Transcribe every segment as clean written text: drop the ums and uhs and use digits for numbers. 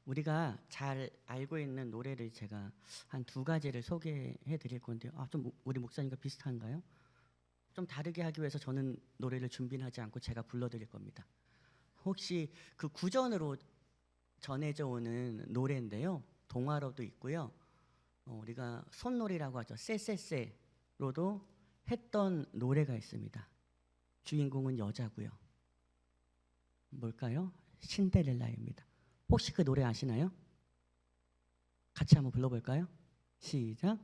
우리가 잘 알고 있는 노래를 제가 한 두 가지를 소개해 드릴 건데요. 좀 우리 목사님과 비슷한가요? 좀 다르게 하기 위해서 저는 노래를 준비하지 않고 제가 불러드릴 겁니다. 혹시 그 구전으로 전해져 오는 노래인데요. 동화로도 있고요. 우리가 손놀이라고 하죠. 쎄쎄쎄로도 했던 노래가 있습니다. 주인공은 여자고요. 뭘까요? 신데렐라입니다. 혹시 그 노래 아시나요? 같이 한번 불러볼까요? 시작.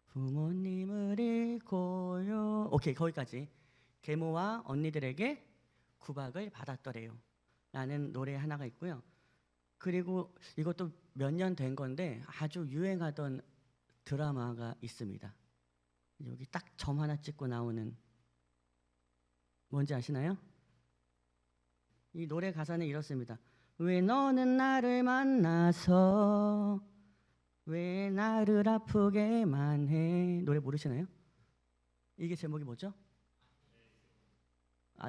부모님을 잃고요. 오케이, 거기까지. 계모와 언니들에게 구박을 받았더래요 라는 노래 하나가 있고요. 그리고 이것도 몇 년 된 건데 아주 유행하던 드라마가 있습니다. 여기 딱 점 하나 찍고 나오는, 뭔지 아시나요? 이 노래 가사는 이렇습니다. 왜 너는 나를 만나서 왜 나를 아프게만 해. 노래 모르시나요? 이게 제목이 뭐죠?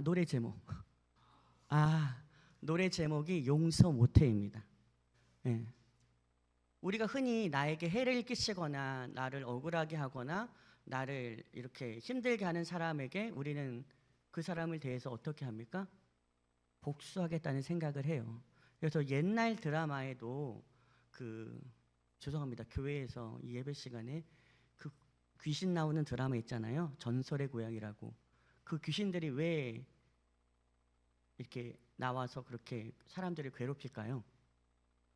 노래 제목. 노래 제목이 용서 못해입니다. 네. 우리가 흔히 나에게 해를 끼치거나 나를 억울하게 하거나 나를 이렇게 힘들게 하는 사람에게 우리는 그 사람을 대해서 어떻게 합니까? 복수하겠다는 생각을 해요. 그래서 옛날 드라마에도 죄송합니다. 교회에서 이 예배 시간에 그 귀신 나오는 드라마 있잖아요. 전설의 고향이라고. 그 귀신들이 왜 이렇게 나와서 그렇게 사람들을 괴롭힐까요?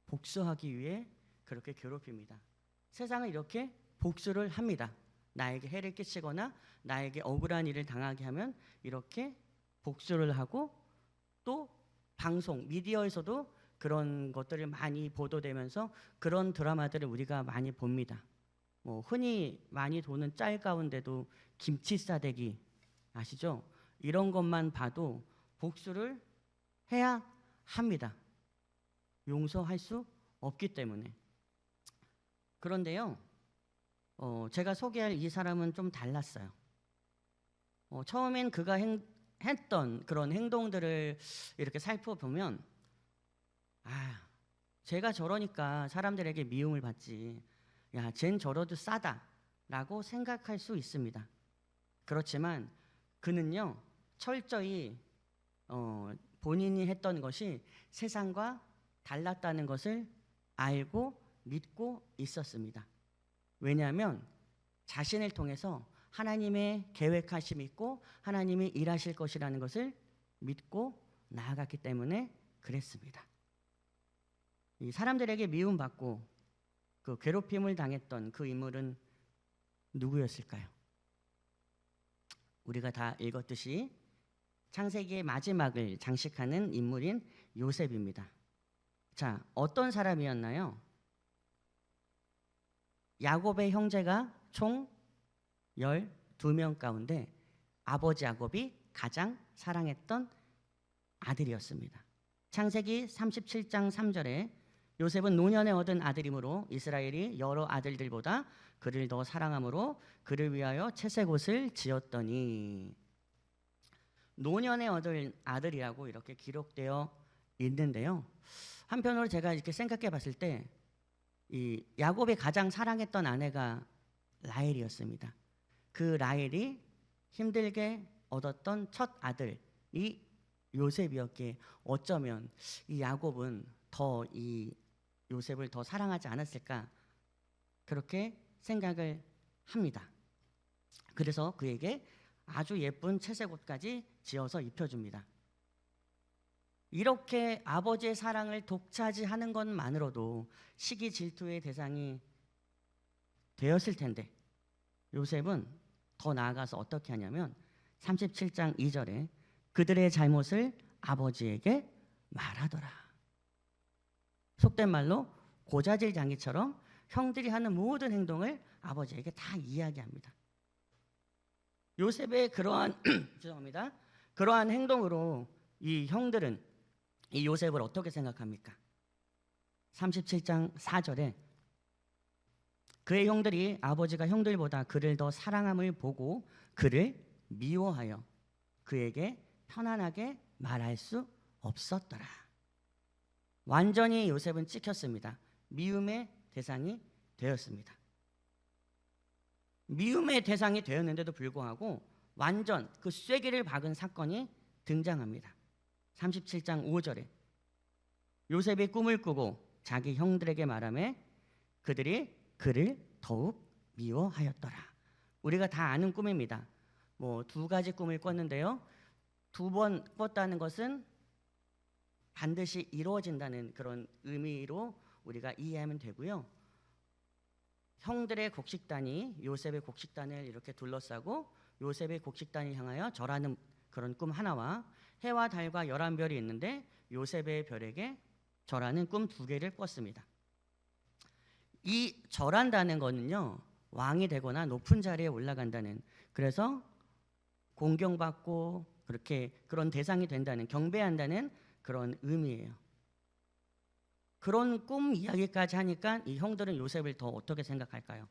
복수하기 위해 그렇게 괴롭힙니다. 세상은 이렇게 복수를 합니다. 나에게 해를 끼치거나 나에게 억울한 일을 당하게 하면 이렇게 복수를 하고, 또 방송, 미디어에서도 그런 것들을 많이 보도되면서 그런 드라마들을 우리가 많이 봅니다. 흔히 많이 도는 짤 가운데도 김치 싸대기 아시죠? 이런 것만 봐도 복수를 해야 합니다. 용서할 수 없기 때문에. 그런데요, 제가 소개할 이 사람은 좀 달랐어요. 처음엔 그가 했던 그런 행동들을 이렇게 살펴보면 제가 저러니까 사람들에게 미움을 받지, 야, 쟨 저러도 싸다 라고 생각할 수 있습니다. 그렇지만 그는요, 철저히 본인이 했던 것이 세상과 달랐다는 것을 알고 믿고 있었습니다. 왜냐하면 자신을 통해서 하나님의 계획하심이 있고 하나님이 일하실 것이라는 것을 믿고 나아갔기 때문에 그랬습니다. 이 사람들에게 미움받고 그 괴롭힘을 당했던 그 인물은 누구였을까요? 우리가 다 읽었듯이 창세기의 마지막을 장식하는 인물인 요셉입니다. 자, 어떤 사람이었나요? 야곱의 형제가 총 12명 가운데 아버지 야곱이 가장 사랑했던 아들이었습니다. 창세기 37장 3절에 요셉은 노년에 얻은 아들이므로 이스라엘이 여러 아들들보다 그를 더 사랑함으로 그를 위하여 채색옷을 지었더니, 노년에 얻은 아들이라고 이렇게 기록되어 있는데요. 한편으로 제가 이렇게 생각해 봤을 때 이 야곱이 가장 사랑했던 아내가 라헬이었습니다. 그 라헬이 힘들게 얻었던 첫 아들이 요셉이었기에 어쩌면 이 야곱은 더 이 요셉을 더 사랑하지 않았을까, 그렇게 생각을 합니다. 그래서 그에게 아주 예쁜 채색옷까지 지어서 입혀줍니다. 이렇게 아버지의 사랑을 독차지하는 것만으로도 시기 질투의 대상이 되었을 텐데 요셉은 더 나아가서 어떻게 하냐면 37장 2절에 그들의 잘못을 아버지에게 말하더라. 속된 말로 고자질 장이처럼 형들이 하는 모든 행동을 아버지에게 다 이야기합니다. 요셉의 그러한 죄송합니다. 그러한 행동으로 이 형들은 이 요셉을 어떻게 생각합니까? 37장 4절에 그의 형들이 아버지가 형들보다 그를 더 사랑함을 보고 그를 미워하여 그에게 편안하게 말할 수 없었더라. 완전히 요셉은 찍혔습니다. 미움의 대상이 되었습니다. 미움의 대상이 되었는데도 불구하고 완전 그 쐐기를 박은 사건이 등장합니다. 37장 5절에 요셉이 꿈을 꾸고 자기 형들에게 말하매 그들이 그를 더욱 미워하였더라. 우리가 다 아는 꿈입니다. 뭐 두 가지 꿈을 꿨는데요. 두 번 꿨다는 것은 반드시 이루어진다는 그런 의미로 우리가 이해하면 되고요. 형들의 곡식단이 요셉의 곡식단을 이렇게 둘러싸고 요셉의 곡식단을 향하여 절하는 그런 꿈 하나와 해와 달과 11별이 있는데 요셉의 별에게 절하는 꿈 두 개를 꿨습니다. 이 절한다는 거는요, 왕이 되거나 높은 자리에 올라간다는, 그래서 공경받고 그렇게 그런 대상이 된다는, 경배한다는 그런 의미예요. 그런 꿈 이야기까지 하니까 이 형들은 요셉을 더 어떻게 생각할까요?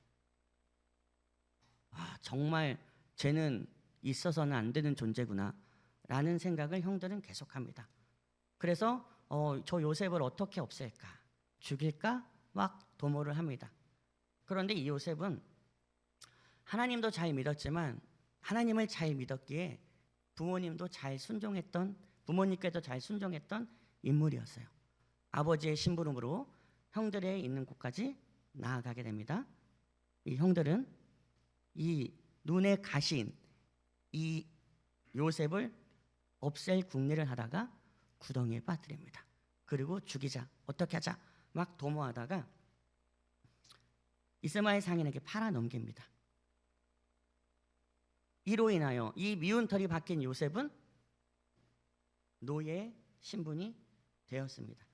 정말 쟤는 있어서는 안 되는 존재구나 라는 생각을 형들은 계속합니다. 그래서 저 요셉을 어떻게 없앨까? 죽일까? 막 도모를 합니다. 그런데 이 요셉은 하나님도 잘 믿었지만 하나님을 잘 믿었기에 부모님께도 잘 순종했던 인물이었어요. 아버지의 심부름으로 형들의 있는 곳까지 나아가게 됩니다. 이 형들은 이 눈에 가시인 이 요셉을 없앨 궁리를 하다가 구덩이에 빠뜨립니다. 그리고 죽이자, 어떻게 하자 막 도모하다가 이스마엘 상인에게 팔아 넘깁니다. 이로 인하여 이 미운 털이 박힌 요셉은 노예 신분이 되었습니다.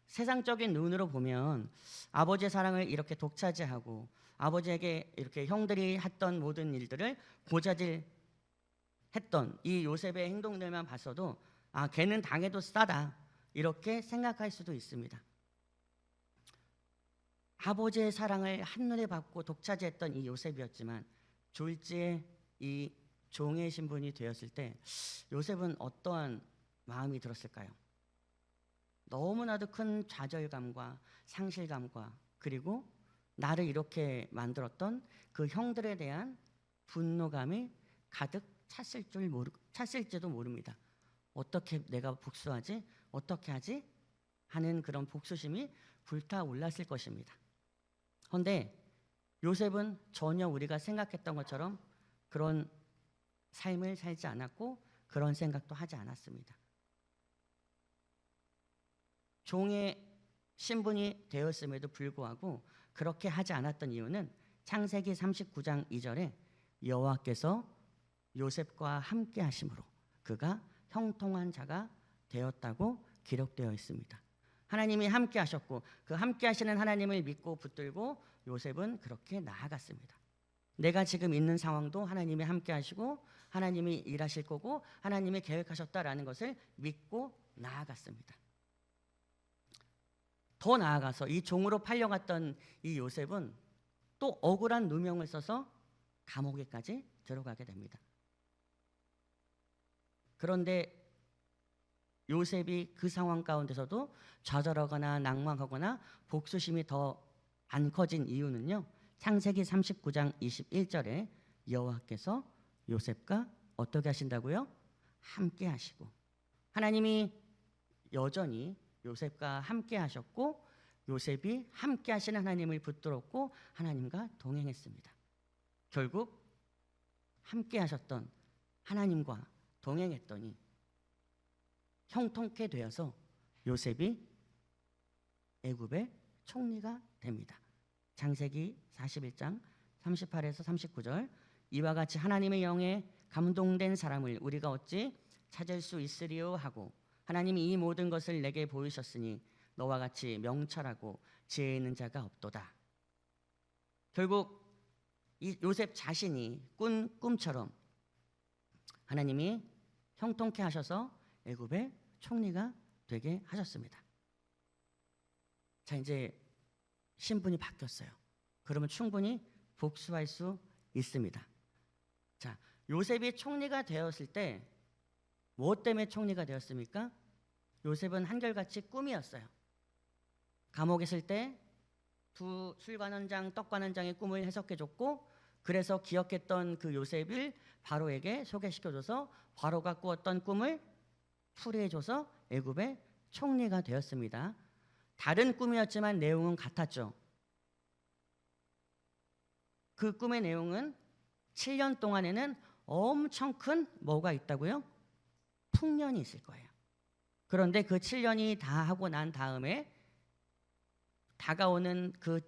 세상적인 눈으로 보면 아버지의 사랑을 이렇게 독차지하고 아버지에게 이렇게 형들이 했던 모든 일들을 고자질했던 이 요셉의 행동들만 봤어도 걔는 당해도 싸다 이렇게 생각할 수도 있습니다. 아버지의 사랑을 한눈에 받고 독차지했던 이 요셉이었지만 졸지에 이 종의 신분이 되었을 때 요셉은 어떠한 마음이 들었을까요? 너무나도 큰 좌절감과 상실감과 그리고 나를 이렇게 만들었던 그 형들에 대한 분노감이 가득 찼을지도 모릅니다. 어떻게 내가 복수하지? 어떻게 하지? 하는 그런 복수심이 불타올랐을 것입니다. 그런데 요셉은 전혀 우리가 생각했던 것처럼 그런 삶을 살지 않았고 그런 생각도 하지 않았습니다. 종의 신분이 되었음에도 불구하고 그렇게 하지 않았던 이유는 창세기 39장 2절에 여호와께서 요셉과 함께 하심으로 그가 형통한 자가 되었다고 기록되어 있습니다. 하나님이 함께 하셨고 그 함께 하시는 하나님을 믿고 붙들고 요셉은 그렇게 나아갔습니다. 내가 지금 있는 상황도 하나님이 함께 하시고 하나님이 일하실 거고 하나님이 계획하셨다라는 것을 믿고 나아갔습니다. 더 나아가서 이 종으로 팔려갔던 이 요셉은 또 억울한 누명을 써서 감옥에까지 들어가게 됩니다. 그런데 요셉이 그 상황 가운데서도 좌절하거나 낭망하거나 복수심이 더 안 커진 이유는요. 창세기 39장 21절에 여호와께서 요셉과 어떻게 하신다고요? 함께 하시고 하나님이 여전히 요셉과 함께 하셨고 요셉이 함께 하시는 하나님을 붙들었고 하나님과 동행했습니다. 결국 함께 하셨던 하나님과 동행했더니 형통케 되어서 요셉이 애굽의 총리가 됩니다. 창세기 41장 38에서 39절 이와 같이 하나님의 영에 감동된 사람을 우리가 어찌 찾을 수 있으리요 하고 하나님이 이 모든 것을 내게 보이셨으니 너와 같이 명철하고 지혜 있는 자가 없도다. 결국 이 요셉 자신이 꾼 꿈처럼 하나님이 형통케 하셔서 애굽의 총리가 되게 하셨습니다. 자, 이제 신분이 바뀌었어요. 그러면 충분히 복수할 수 있습니다. 자, 요셉이 총리가 되었을 때 무엇 때문에 총리가 되었습니까? 요셉은 한결같이 꿈이었어요. 감옥에 있을 때 두 술관원장, 떡관원장의 꿈을 해석해줬고, 그래서 기억했던 그 요셉을 바로에게 소개시켜줘서 바로가 꾸었던 꿈을 풀이해줘서 애굽의 총리가 되었습니다. 다른 꿈이었지만 내용은 같았죠. 그 꿈의 내용은 7년 동안에는 엄청 큰 뭐가 있다고요? 풍년이 있을 거예요. 그런데 그 7년이 다 하고 난 다음에 다가오는 그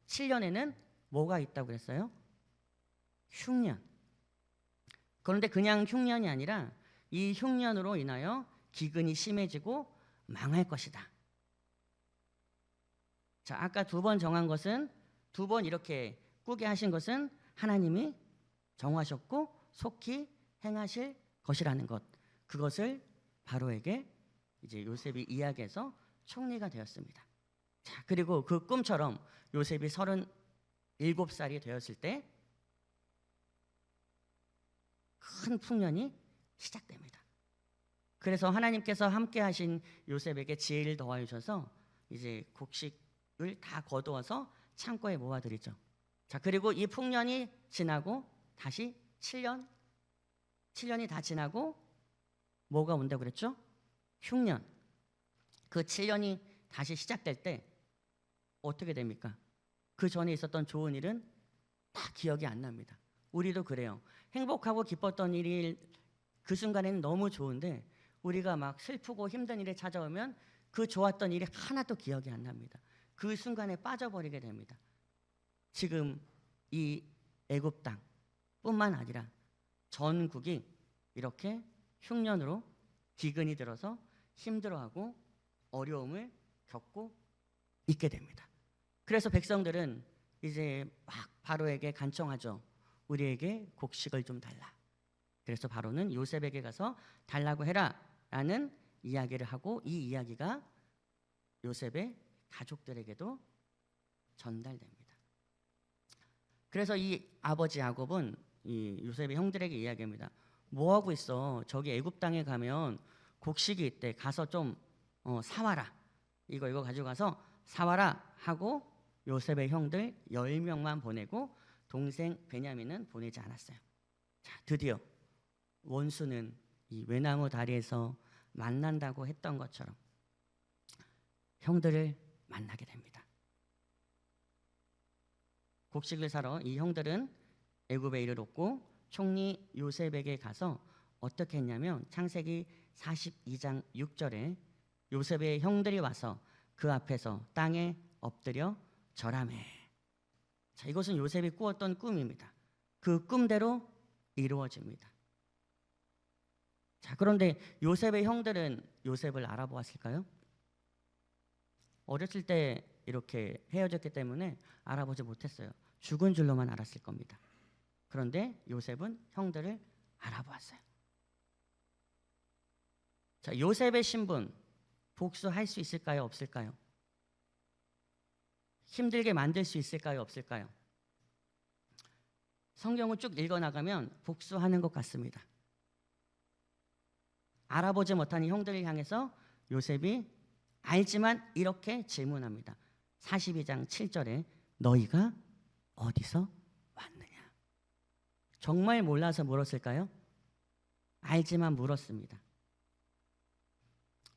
7년에는 뭐가 있다고 그랬어요? 흉년. 그런데 그냥 흉년이 아니라 이 흉년으로 인하여 기근이 심해지고 망할 것이다. 자, 아까 두 번 정한 것은, 두 번 이렇게 꾸게 하신 것은 하나님이 정하셨고 속히 행하실 것이라는 것. 그것을 바로에게 이제 요셉이 이야기해서 총리가 되었습니다. 자, 그리고 그 꿈처럼 요셉이 37살이 되었을 때 큰 풍년이 시작됩니다. 그래서 하나님께서 함께 하신 요셉에게 지혜를 더하여 주셔서 이제 곡식을 다 거두어서 창고에 모아드리죠. 자, 그리고 이 풍년이 지나고 다시 7년이 다 지나고 뭐가 온다고 그랬죠? 흉년. 그 7년이 다시 시작될 때 어떻게 됩니까? 그 전에 있었던 좋은 일은 다 기억이 안 납니다. 우리도 그래요. 행복하고 기뻤던 일이 그 순간에는 너무 좋은데 우리가 막 슬프고 힘든 일이 찾아오면 그 좋았던 일이 하나도 기억이 안 납니다. 그 순간에 빠져버리게 됩니다. 지금 이 애굽 땅뿐만 아니라 전국이 이렇게 흉년으로 기근이 들어서 힘들어하고 어려움을 겪고 있게 됩니다. 그래서 백성들은 이제 막 바로에게 간청하죠. 우리에게 곡식을 좀 달라. 그래서 바로는 요셉에게 가서 달라고 해라 라는 이야기를 하고, 이 이야기가 요셉의 가족들에게도 전달됩니다. 그래서 이 아버지 야곱은 이 요셉의 형들에게 이야기합니다. 뭐 하고 있어? 저기 애굽 땅에 가면 곡식이 있대. 가서 좀 사와라. 이거 가지고 가서 사와라 하고 요셉의 형들 10명만 보내고 동생 베냐민은 보내지 않았어요. 자, 드디어 원수는 이 외나무 다리에서 만난다고 했던 것처럼 형들을 만나게 됩니다. 곡식을 사러 이 형들은 애굽에 이르렀고 총리 요셉에게 가서 어떻게 했냐면 창세기 42장 6절에 요셉의 형들이 와서 그 앞에서 땅에 엎드려 절하매. 자, 이것은 요셉이 꾸었던 꿈입니다. 그 꿈대로 이루어집니다. 자, 그런데 요셉의 형들은 요셉을 알아보았을까요? 어렸을 때 이렇게 헤어졌기 때문에 알아보지 못했어요. 죽은 줄로만 알았을 겁니다. 그런데 요셉은 형들을 알아보았어요. 자, 요셉의 신분 복수할 수 있을까요? 없을까요? 힘들게 만들 수 있을까요? 없을까요? 성경을 쭉 읽어나가면 복수하는 것 같습니다. 알아보지 못한 형들을 향해서 요셉이 알지만 이렇게 질문합니다. 42장 7절에 너희가 어디서 왔느냐? 정말 몰라서 물었을까요? 알지만 물었습니다.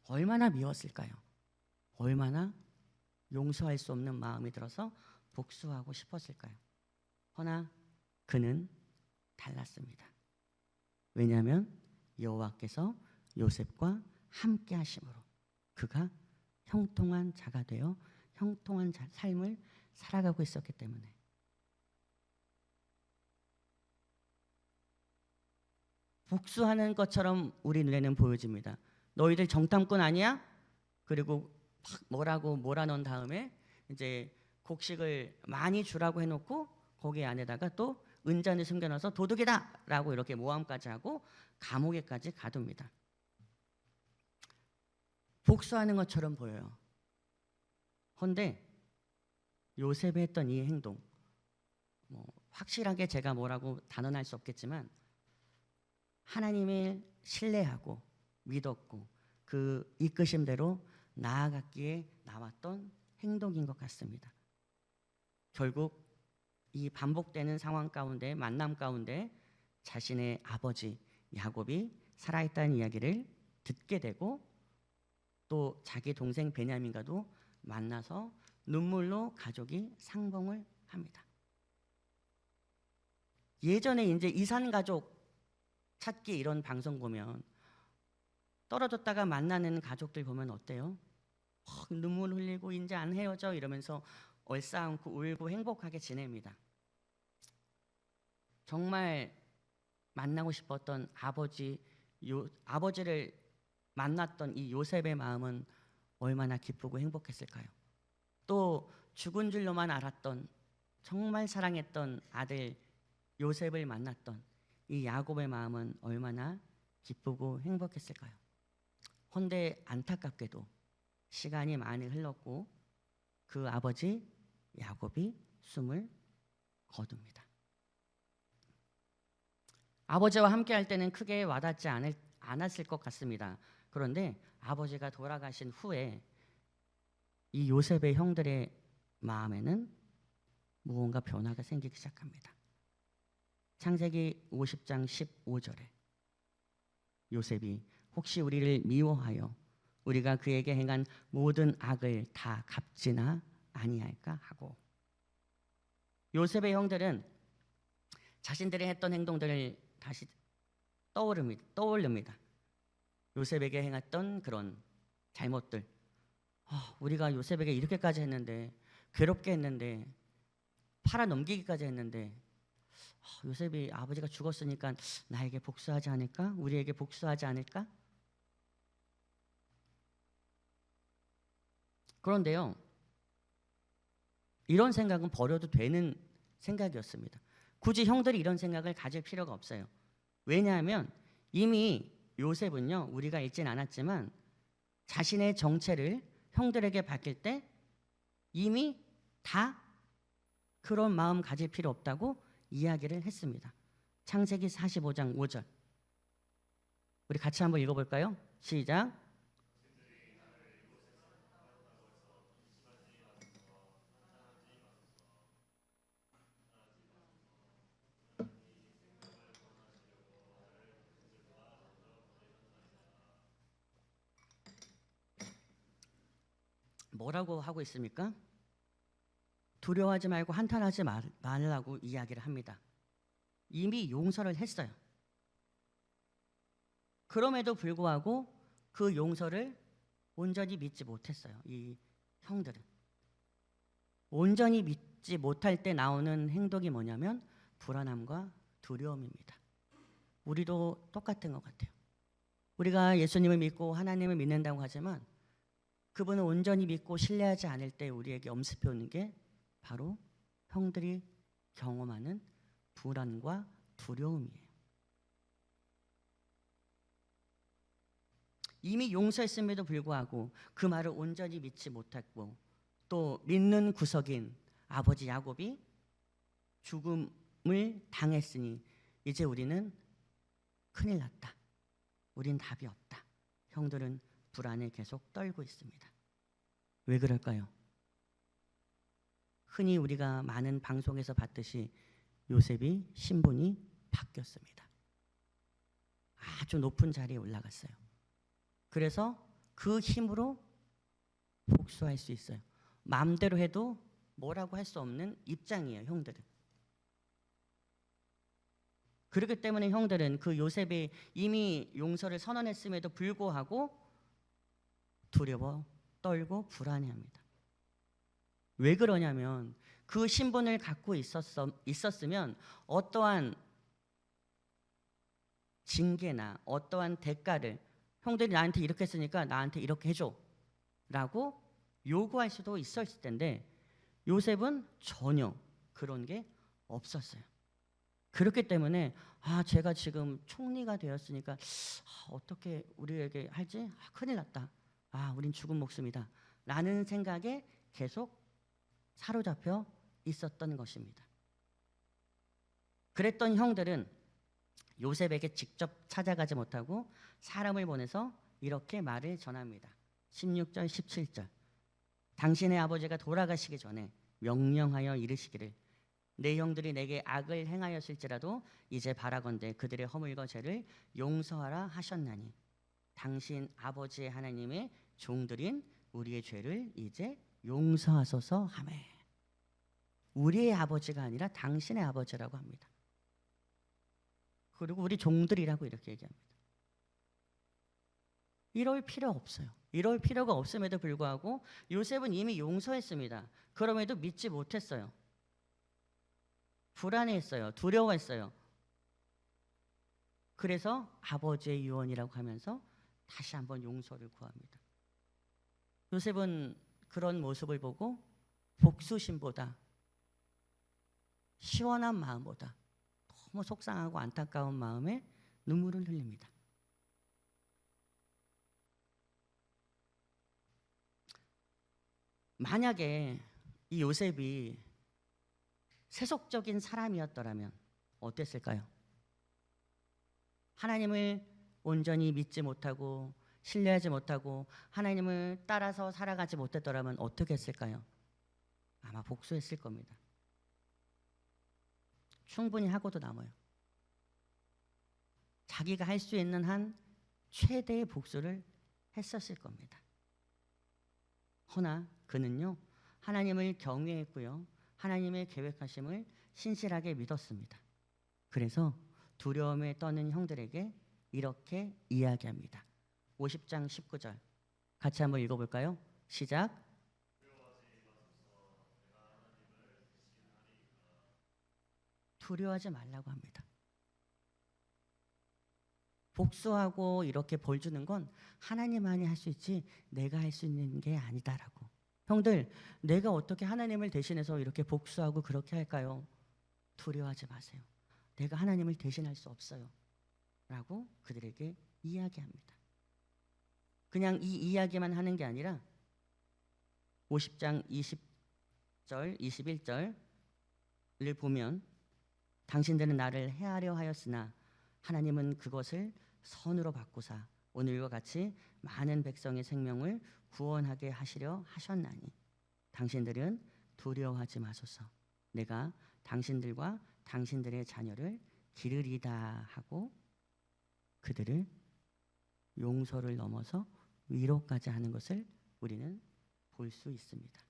얼마나 미웠을까요? 얼마나 용서할 수 없는 마음이 들어서 복수하고 싶었을까요? 허나 그는 달랐습니다. 왜냐하면 여호와께서 요셉과 함께 하심으로 그가 형통한 자가 되어 형통한 삶을 살아가고 있었기 때문에. 복수하는 것처럼 우리 눈에는 보여집니다. 너희들 정탐꾼 아니야? 그리고 막 뭐라고 몰아넣은 다음에 이제 곡식을 많이 주라고 해놓고 거기 안에다가 또 은잔을 숨겨놔서 도둑이다 라고 이렇게 모함까지 하고 감옥에까지 가둡니다. 복수하는 것처럼 보여요. 헌데 요셉이 했던 이 행동, 확실하게 제가 뭐라고 단언할 수 없겠지만 하나님을 신뢰하고 믿었고 그 이끄심대로 나아갔기에 나왔던 행동인 것 같습니다. 결국 이 반복되는 상황 가운데 만남 가운데 자신의 아버지 야곱이 살아있다는 이야기를 듣게 되고 또 자기 동생 베냐민과도 만나서 눈물로 가족이 상봉을 합니다. 예전에 이제 이산 가족 찾기 이런 방송 보면 떨어졌다가 만나는 가족들 보면 어때요? 눈물 흘리고 이제 안 헤어져 이러면서 얼싸안고 울고 행복하게 지냅니다. 정말 만나고 싶었던 아버지를 만났던 이 요셉의 마음은 얼마나 기쁘고 행복했을까요? 또 죽은 줄로만 알았던 정말 사랑했던 아들 요셉을 만났던 이 야곱의 마음은 얼마나 기쁘고 행복했을까요? 헌데 안타깝게도 시간이 많이 흘렀고 그 아버지 야곱이 숨을 거둡니다. 아버지와 함께 할 때는 크게 와닿지 않았을 것 같습니다. 그런데 아버지가 돌아가신 후에 이 요셉의 형들의 마음에는 무언가 변화가 생기기 시작합니다. 창세기 50장 15절에 요셉이 혹시 우리를 미워하여 우리가 그에게 행한 모든 악을 다 갚지나 아니할까 하고, 요셉의 형들은 자신들이 했던 행동들을 다시 떠올립니다. 요셉에게 행했던 그런 잘못들, 우리가 요셉에게 이렇게까지 했는데, 괴롭게 했는데, 팔아 넘기기까지 했는데, 요셉이 아버지가 죽었으니까 나에게 복수하지 않을까? 우리에게 복수하지 않을까? 그런데요, 이런 생각은 버려도 되는 생각이었습니다. 굳이 형들이 이런 생각을 가질 필요가 없어요. 왜냐하면 이미 요셉은요, 우리가 읽진 않았지만 자신의 정체를 형들에게 밝힐 때 이미 다 그런 마음 가질 필요 없다고 이야기를 했습니다. 창세기 45장 5절 우리 같이 한번 읽어볼까요? 시작. 뭐라고 하고 있습니까? 두려워하지 말고 한탄하지 말라고 이야기를 합니다. 이미 용서를 했어요. 그럼에도 불구하고 그 용서를 온전히 믿지 못했어요. 이 형들은 온전히 믿지 못할 때 나오는 행동이 뭐냐면 불안함과 두려움입니다. 우리도 똑같은 것 같아요. 우리가 예수님을 믿고 하나님을 믿는다고 하지만 그분을 온전히 믿고 신뢰하지 않을 때 우리에게 엄습해 오는 게 바로 형들이 경험하는 불안과 두려움이에요. 이미 용서했음에도 불구하고 그 말을 온전히 믿지 못했고 또 믿는 구석인 아버지 야곱이 죽음을 당했으니 이제 우리는 큰일 났다. 우린 답이 없다. 형들은 불안에 계속 떨고 있습니다. 왜 그럴까요? 흔히 우리가 많은 방송에서 봤듯이 요셉이 신분이 바뀌었습니다. 아주 높은 자리에 올라갔어요. 그래서 그 힘으로 복수할 수 있어요. 마음대로 해도 뭐라고 할 수 없는 입장이에요, 형들은. 그렇기 때문에 형들은 그 요셉이 이미 용서를 선언했음에도 불구하고 두려워 떨고 불안해합니다. 왜 그러냐면 그 신분을 갖고 있었으면 어떠한 징계나 어떠한 대가를 형들이 나한테 이렇게 했으니까 나한테 이렇게 해줘 라고 요구할 수도 있었을 텐데 요셉은 전혀 그런 게 없었어요. 그렇기 때문에 제가 지금 총리가 되었으니까 어떻게 우리에게 할지 큰일 났다. 우린 죽은 목숨이다 라는 생각에 계속 사로잡혀 있었던 것입니다. 그랬던 형들은 요셉에게 직접 찾아가지 못하고 사람을 보내서 이렇게 말을 전합니다. 16절 17절. 당신의 아버지가 돌아가시기 전에 명령하여 이르시기를 내 형들이 내게 악을 행하였을지라도 이제 바라건대 그들의 허물과 죄를 용서하라 하셨나니 당신 아버지의 하나님의 종들인 우리의 죄를 이제 용서하소서 하매. 우리의 아버지가 아니라 당신의 아버지라고 합니다. 그리고 우리 종들이라고 이렇게 얘기합니다. 이럴 필요 없어요. 이럴 필요가 없음에도 불구하고 요셉은 이미 용서했습니다. 그럼에도 믿지 못했어요. 불안해했어요. 두려워했어요. 그래서 아버지의 유언이라고 하면서 다시 한번 용서를 구합니다. 요셉은 그런 모습을 보고 복수심보다 시원한 마음보다 너무 속상하고 안타까운 마음에 눈물을 흘립니다. 만약에 이 요셉이 세속적인 사람이었더라면 어땠을까요? 하나님을 온전히 믿지 못하고 신뢰하지 못하고 하나님을 따라서 살아가지 못했더라면 어떻게 했을까요? 아마 복수했을 겁니다. 충분히 하고도 남아요. 자기가 할 수 있는 한 최대의 복수를 했었을 겁니다. 허나 그는요, 하나님을 경외했고요, 하나님의 계획하심을 신실하게 믿었습니다. 그래서 두려움에 떠는 형들에게 이렇게 이야기합니다. 50장 19절 같이 한번 읽어볼까요? 시작. 두려워하지 말라고 합니다. 복수하고 이렇게 벌 주는 건 하나님만이 할 수 있지 내가 할 수 있는 게 아니다라고. 형들, 내가 어떻게 하나님을 대신해서 이렇게 복수하고 그렇게 할까요? 두려워하지 마세요. 내가 하나님을 대신할 수 없어요 라고 그들에게 이야기합니다. 그냥 이 이야기만 하는 게 아니라 50장 20절 21절을 보면 당신들은 나를 해하려 하였으나 하나님은 그것을 선으로 바꾸사 오늘과 같이 많은 백성의 생명을 구원하게 하시려 하셨나니 당신들은 두려워하지 마소서. 내가 당신들과 당신들의 자녀를 기르리다 하고 그들을 용서를 넘어서 위로까지 하는 것을 우리는 볼 수 있습니다.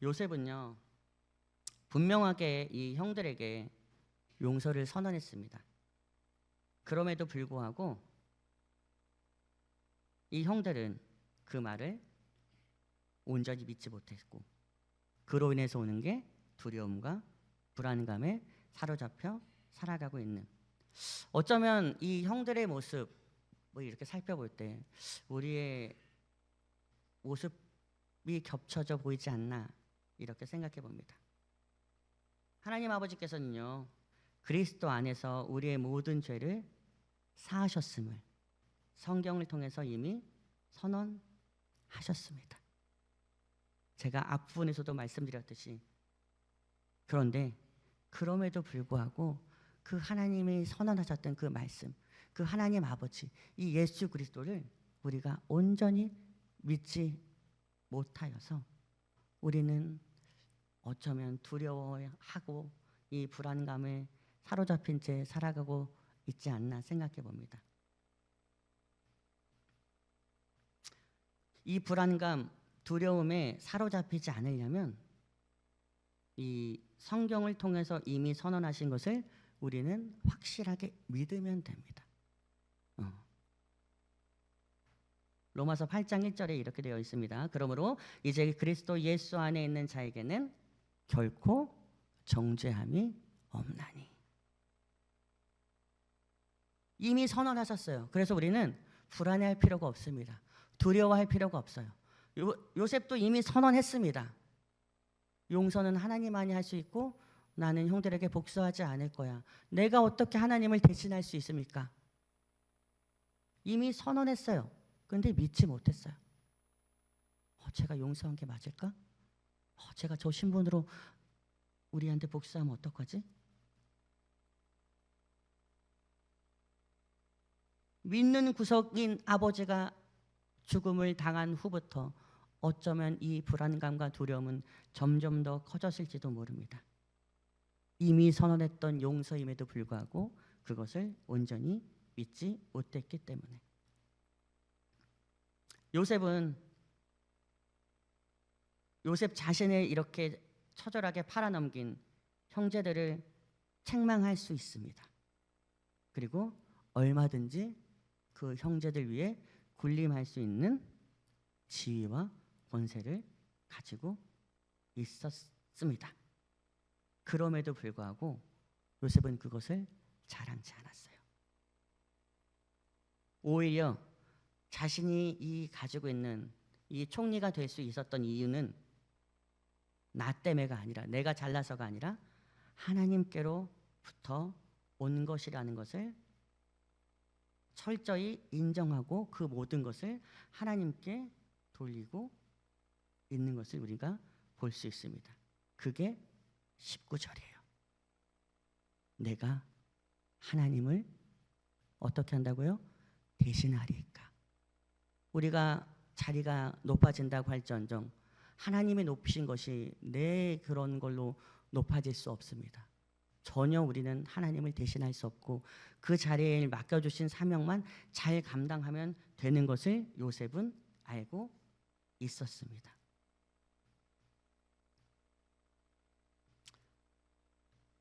요셉은요, 분명하게 이 형들에게 용서를 선언했습니다. 그럼에도 불구하고 이 형들은 그 말을 온전히 믿지 못했고 그로 인해서 오는 게 두려움과 불안감에 사로잡혀 살아가고 있는, 어쩌면 이 형들의 모습을 이렇게 살펴볼 때 우리의 모습이 겹쳐져 보이지 않나 이렇게 생각해 봅니다. 하나님 아버지께서는요, 그리스도 안에서 우리의 모든 죄를 사하셨음을 성경을 통해서 이미 선언하셨습니다. 제가 앞부분에서도 말씀드렸듯이, 그런데 그럼에도 불구하고 그 하나님이 선언하셨던 그 말씀, 그 하나님 아버지, 이 예수 그리스도를 우리가 온전히 믿지 못하여서 우리는 어쩌면 두려워하고 이 불안감에 사로잡힌 채 살아가고 있지 않나 생각해 봅니다. 이 불안감, 두려움에 사로잡히지 않으려면 이 성경을 통해서 이미 선언하신 것을 우리는 확실하게 믿으면 됩니다. 로마서 8장 1절에 이렇게 되어 있습니다. 그러므로 이제 그리스도 예수 안에 있는 자에게는 결코 정죄함이 없나니. 이미 선언하셨어요. 그래서 우리는 불안해할 필요가 없습니다. 두려워할 필요가 없어요. 요셉도 이미 선언했습니다. 용서는 하나님만이 할 수 있고 나는 형들에게 복수하지 않을 거야. 내가 어떻게 하나님을 대신할 수 있습니까? 이미 선언했어요. 그런데 믿지 못했어요. 제가 용서한 게 맞을까? 제가 저 신분으로 우리한테 복수하면 어떡하지? 믿는 구석인 아버지가 죽음을 당한 후부터 어쩌면 이 불안감과 두려움은 점점 더 커졌을지도 모릅니다. 이미 선언했던 용서임에도 불구하고 그것을 온전히 믿지 못했기 때문에. 요셉 자신을 이렇게 처절하게 팔아넘긴 형제들을 책망할 수 있습니다. 그리고 얼마든지 그 형제들 위해 군림할 수 있는 지위와 권세를 가지고 있었습니다. 그럼에도 불구하고 요셉은 그것을 자랑치 않았어요. 오히려 자신이 이 가지고 있는 이 총리가 될 수 있었던 이유는 나 때문에가 아니라, 내가 잘나서가 아니라 하나님께로부터 온 것이라는 것을 철저히 인정하고 그 모든 것을 하나님께 돌리고 있는 것을 우리가 볼 수 있습니다. 그게 19절이에요. 내가 하나님을 어떻게 한다고요? 대신하리까. 우리가 자리가 높아진다고 할지언정 하나님이 높이신 것이 내 그런 걸로 높아질 수 없습니다. 전혀 우리는 하나님을 대신할 수 없고 그 자리에 맡겨주신 사명만 잘 감당하면 되는 것을 요셉은 알고 있었습니다.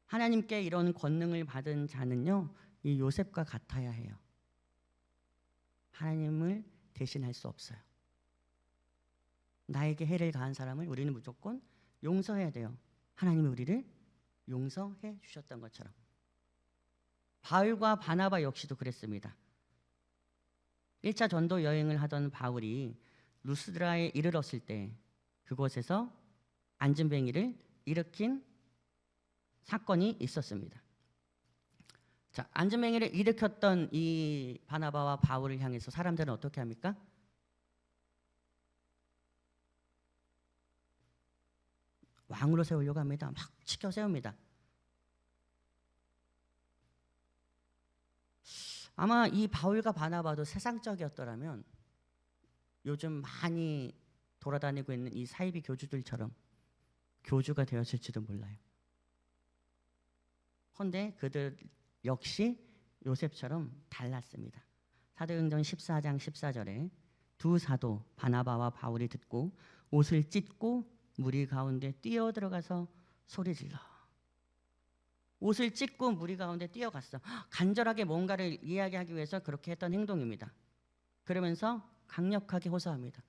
하나님께 이런 권능을 받은 자는요, 이 요셉과 같아야 해요. 하나님을 대신할 수 없어요. 나에게 해를 가한 사람을 우리는 무조건 용서해야 돼요. 하나님이 우리를 용서해 주셨던 것처럼. 바울과 바나바 역시도 그랬습니다. 1차 전도 여행을 하던 바울이 루스드라에 이르렀을 때 그곳에서 안진뱅이를 일으킨 사건이 있었습니다. 자, 안진뱅이를 일으켰던 이 바나바와 바울을 향해서 사람들은 어떻게 합니까? 왕으로 세우려고 합니다. 막 치켜 세웁니다. 아마 이 바울과 바나바도 세상적이었더라면 요즘 많이 돌아다니고 있는 이 사이비 교주들처럼 교주가 되었을지도 몰라요. 그런데 그들 역시 요셉처럼 달랐습니다. 사도행전 14장 14절에 두 사도 바나바와 바울이 듣고 옷을 찢고 무리 가운데 뛰어들어가서 소리질러. 옷을 찢고 무리 가운데 뛰어갔어. 간절하게 뭔가를 이야기하기 위해서 그렇게 했던 행동입니다. 그러면서 강력하게 호소합니다.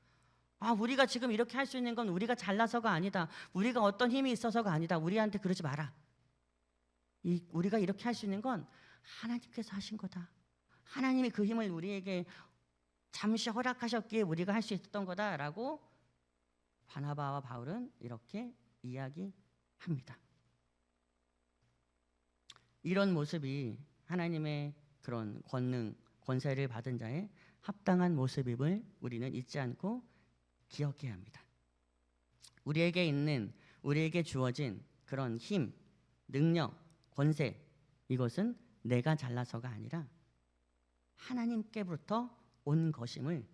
우리가 지금 이렇게 할 수 있는 건 우리가 잘나서가 아니다. 우리가 어떤 힘이 있어서가 아니다. 우리한테 그러지 마라. 우리가 이렇게 할 수 있는 건 하나님께서 하신 거다. 하나님이 그 힘을 우리에게 잠시 허락하셨기에 우리가 할 수 있었던 거다라고 바나바와 바울은 이렇게 이야기합니다. 이런 모습이 하나님의 그런 권능, 권세를 받은 자의 합당한 모습임을 우리는 잊지 않고 기억해야 합니다. 우리에게 주어진 그런 힘, 능력, 권세, 이것은 내가 잘나서가 아니라 하나님께로부터 온 것임을,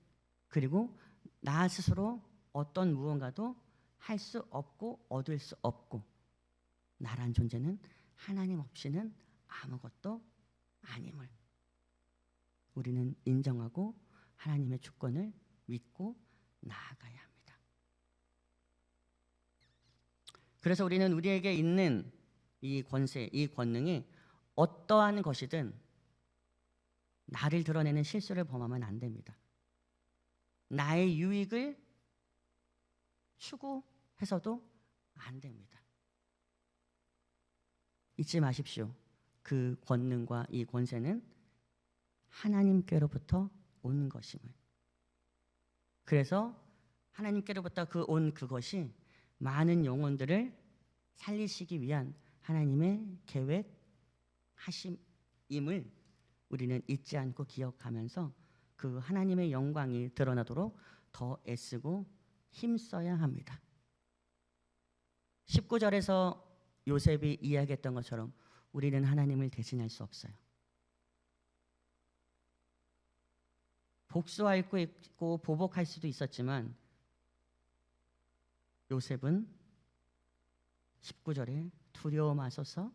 그리고 나 스스로 어떤 무언가도 할 수 없고 얻을 수 없고 나란 존재는 하나님 없이는 아무것도 아님을 우리는 인정하고 하나님의 주권을 믿고 나아가야 합니다. 그래서 우리는 우리에게 있는 이 권세, 이 권능이 어떠한 것이든 나를 드러내는 실수를 범하면 안 됩니다. 나의 유익을 추구해서도 안 됩니다. 잊지 마십시오. 그 권능과 이 권세는 하나님께로부터 온 것임을. 그래서 하나님께로부터 온 그것이 많은 영혼들을 살리시기 위한 하나님의 계획하심임을 우리는 잊지 않고 기억하면서 그 하나님의 영광이 드러나도록 더 애쓰고 힘써야 합니다. 19절에서 요셉이 이야기했던 것처럼 우리는 하나님을 대신할 수 없어요. 복수할 수 있고 보복할 수도 있었지만 요셉은 19절에 두려워 마소서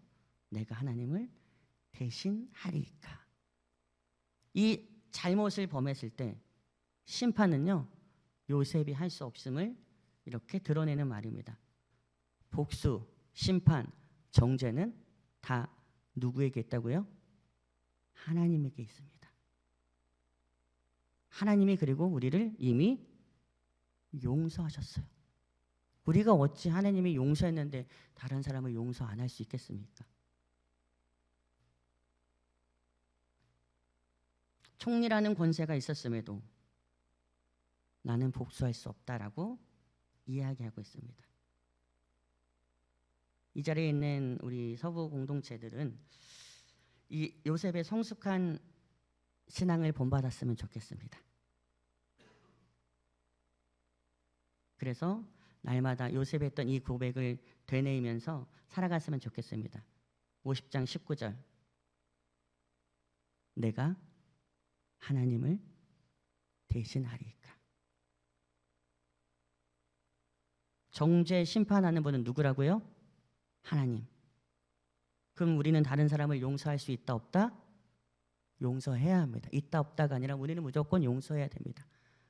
내가 하나님을 대신하리이까. 이 잘못을 범했을 때 심판은요 요셉이 할 수 없음을 이렇게 드러내는 말입니다. 복수, 심판, 정죄는 다 누구에게 있다고요? 하나님에게 있습니다. 하나님이 그리고 우리를 이미 용서하셨어요. 우리가 어찌 하나님이 용서했는데 다른 사람을 용서 안 할 수 있겠습니까? 총리라는 권세가 있었음에도 나는 복수할 수 없다라고 이야기하고 있습니다. 이 자리에 있는 우리 서부 공동체들은 이 요셉의 성숙한 신앙을 본받았으면 좋겠습니다. 그래서 날마다 요셉이 했던 이 고백을 되뇌이면서 살아갔으면 좋겠습니다. 50장 19절 내가 하나님을 대신하리이까. 정죄 심판하는 분은 누구라고요? 하나님. 그럼 우리는 다른 사람을 용서할 수 있다 없다? 용서해야 합니다. 있다 없다가 아니라 우리는 무조건 용서해야 됩니다.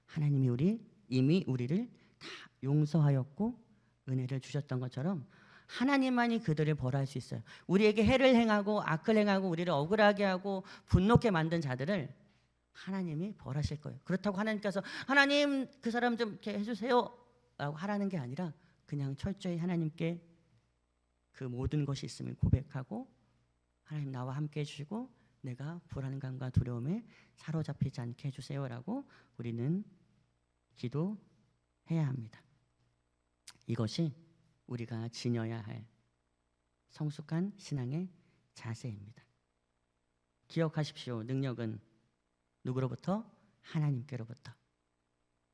하나님이 이미 우리를 다 용서하였고 은혜를 주셨던 것처럼 하나님만이 그들을 벌할 수 있어요. 우리에게 해를 행하고 악을 행하고 우리를 억울하게 하고 분노케 만든 자들을 하나님이 벌하실 거예요. 그렇다고 하나님께서 하나님 그 사람 좀 이렇게 해주세요 라고 하라는 게 아니라 그냥 철저히 하나님께 그 모든 것이 있음을 고백하고 하나님 나와 함께 해주시고 내가 불안감과 두려움에 사로잡히지 않게 해주세요라고 우리는 기도해야 합니다. 이것이 우리가 지녀야 할 성숙한 신앙의 자세입니다. 기억하십시오. 능력은 누구로부터? 하나님께로부터.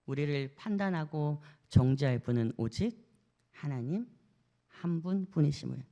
우리를 판단하고 정죄할 분은 오직 하나님 한 분뿐이심을